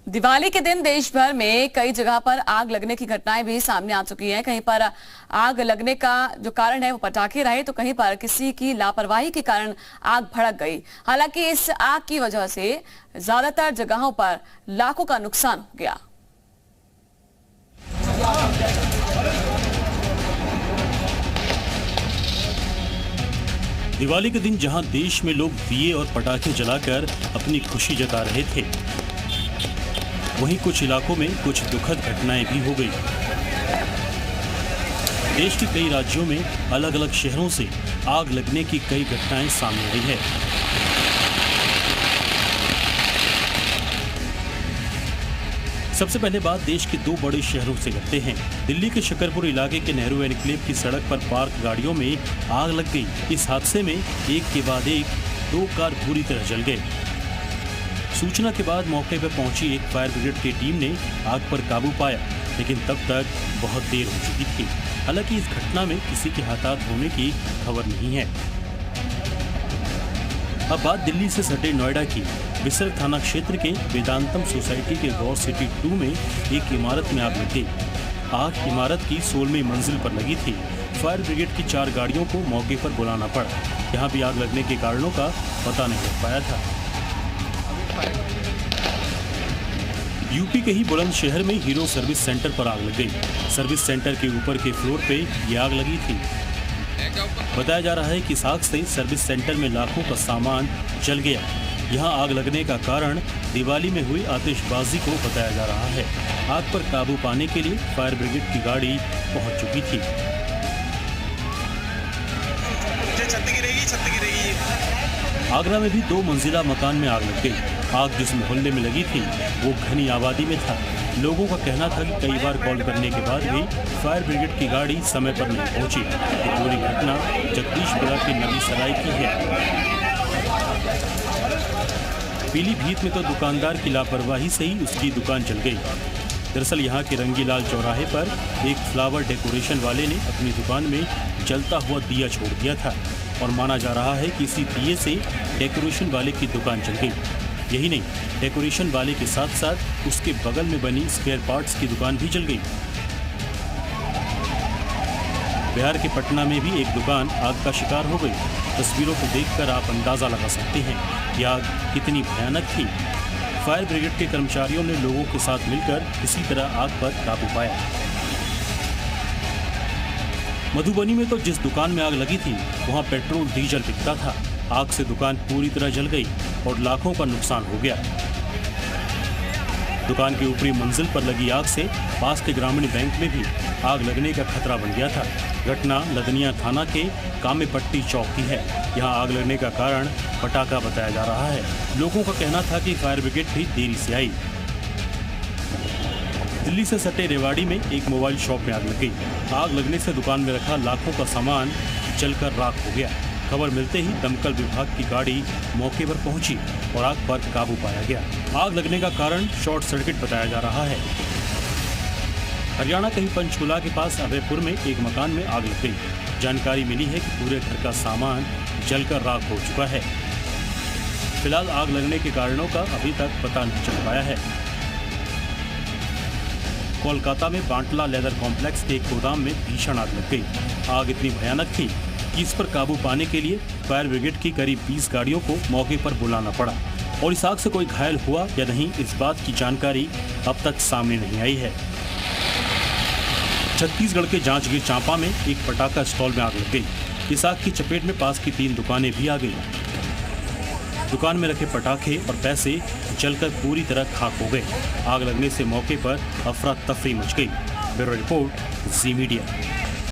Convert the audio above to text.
दिवाली के दिन देश भर में कई जगह पर आग लगने की घटनाएं भी सामने आ चुकी हैं। कहीं पर आग लगने का जो कारण है वो पटाखे रहे, तो कहीं पर किसी की लापरवाही के कारण आग भड़क गई। हालांकि इस आग की वजह से ज्यादातर जगहों पर लाखों का नुकसान हो गया। दिवाली के दिन जहां देश में लोग दिए और पटाखे जलाकर अपनी खुशी जता रहे थे, वहीं कुछ इलाकों में कुछ दुखद घटनाएं भी हो गई। देश के कई राज्यों में अलग अलग शहरों से आग लगने की कई घटनाएं सामने आई है। सबसे पहले बात देश के दो बड़े शहरों से करते हैं। दिल्ली के शकरपुर इलाके के नेहरू एनक्लेव की सड़क पर पार्क गाड़ियों में आग लग गई। इस हादसे में एक के बाद एक दो कार बुरी तरह जल गए। सूचना के बाद मौके पर पहुंची एक फायर ब्रिगेड की टीम ने आग पर काबू पाया, लेकिन तब तक बहुत देर हो चुकी थी। हालांकि इस घटना में किसी के हताहत होने की खबर नहीं है। अब बात दिल्ली से सटे नोएडा की। विसर्ग थाना क्षेत्र के वेदांतम सोसाइटी के गौर सिटी 2 में एक इमारत में आग लग गई। आग इमारत की 16वीं मंजिल पर लगी थी। फायर ब्रिगेड की 4 गाड़ियों को मौके पर बुलाना पड़ा। यहाँ भी आग लगने के कारणों का पता नहीं लग पाया था। यूपी के ही बुलंदशहर में हीरो सर्विस सेंटर पर आग लग गई। सर्विस सेंटर के ऊपर के फ्लोर पे ये आग लगी थी। बताया जा रहा है कि इस आग से सर्विस सेंटर में लाखों का सामान जल गया। यहाँ आग लगने का कारण दिवाली में हुई आतिशबाजी को बताया जा रहा है। आग पर काबू पाने के लिए फायर ब्रिगेड की गाड़ी पहुंच चुकी थी। आगरा में भी 2 मंजिला मकान में आग लग गई। आग जिस मोहल्ले में लगी थी वो घनी आबादी में था। लोगों का कहना था कि कई बार कॉल करने के बाद भी फायर ब्रिगेड की गाड़ी समय पर नहीं पहुंची। ये पूरी घटना जगदीशपुरा की नवी सराय की है। पीलीभीत में तो दुकानदार की लापरवाही से ही उसकी दुकान जल गई। दरअसल यहाँ के रंगीलाल चौराहे पर एक फ्लावर डेकोरेशन वाले ने अपनी दुकान में जलता हुआ दिया छोड़ दिया था और माना जा रहा है कि इसी दिए से डेकोरेशन वाले की दुकान जल गई। यही नहीं, डेकोरेशन वाले के साथ साथ उसके बगल में बनी स्पेयर पार्ट्स की दुकान भी जल गई। बिहार के पटना में भी एक दुकान आग का शिकार हो गई। तस्वीरों को देखकर आप अंदाजा लगा सकते हैं कि आग कितनी भयानक थी। फायर ब्रिगेड के कर्मचारियों ने लोगों के साथ मिलकर इसी तरह आग पर काबू पाया। मधुबनी में तो जिस दुकान में आग लगी थी वहां पेट्रोल डीजल बिकता था। आग से दुकान पूरी तरह जल गई और लाखों का नुकसान हो गया। दुकान की ऊपरी मंजिल पर लगी आग से पास के ग्रामीण बैंक में भी आग लगने का खतरा बन गया था। घटना लदनिया थाना के कामेपट्टी चौक की है। यहाँ आग लगने का कारण पटाखा बताया जा रहा है। लोगों का कहना था कि फायर ब्रिगेड भी देरी से आई। दिल्ली से सटे रेवाड़ी में एक मोबाइल शॉप में आग लग गई। आग लगने से दुकान में रखा लाखों का सामान जलकर राख हो गया। खबर मिलते ही दमकल विभाग की गाड़ी मौके पर पहुंची और आग पर काबू पाया गया। आग लगने का कारण शॉर्ट सर्किट बताया जा रहा है। हरियाणा के ही पंचकुला के पास अभयपुर में एक मकान में आग लग गई। जानकारी मिली है कि पूरे घर का सामान जलकर राख हो चुका है। फिलहाल आग लगने के कारणों का अभी तक पता नहीं चल पाया है। कोलकाता में बांटला लेदर कॉम्प्लेक्स के एक गोदाम में भीषण आग लग गई। आग इतनी भयानक थी कि इस पर काबू पाने के लिए फायर ब्रिगेड की करीब 20 गाड़ियों को मौके पर बुलाना पड़ा और इस आग से कोई घायल हुआ या नहीं, इस बात की जानकारी अब तक सामने नहीं आई है। छत्तीसगढ़ के जांजगीर चांपा में एक पटाखा स्टॉल में आग लग गई। इस आग की चपेट में पास की 3 दुकानें भी आ गई। दुकान में रखे पटाखे और पैसे जलकर पूरी तरह खाक हो गए। आग लगने से मौके पर अफरा तफरी मच गई। ब्यूरो रिपोर्ट, जी मीडिया।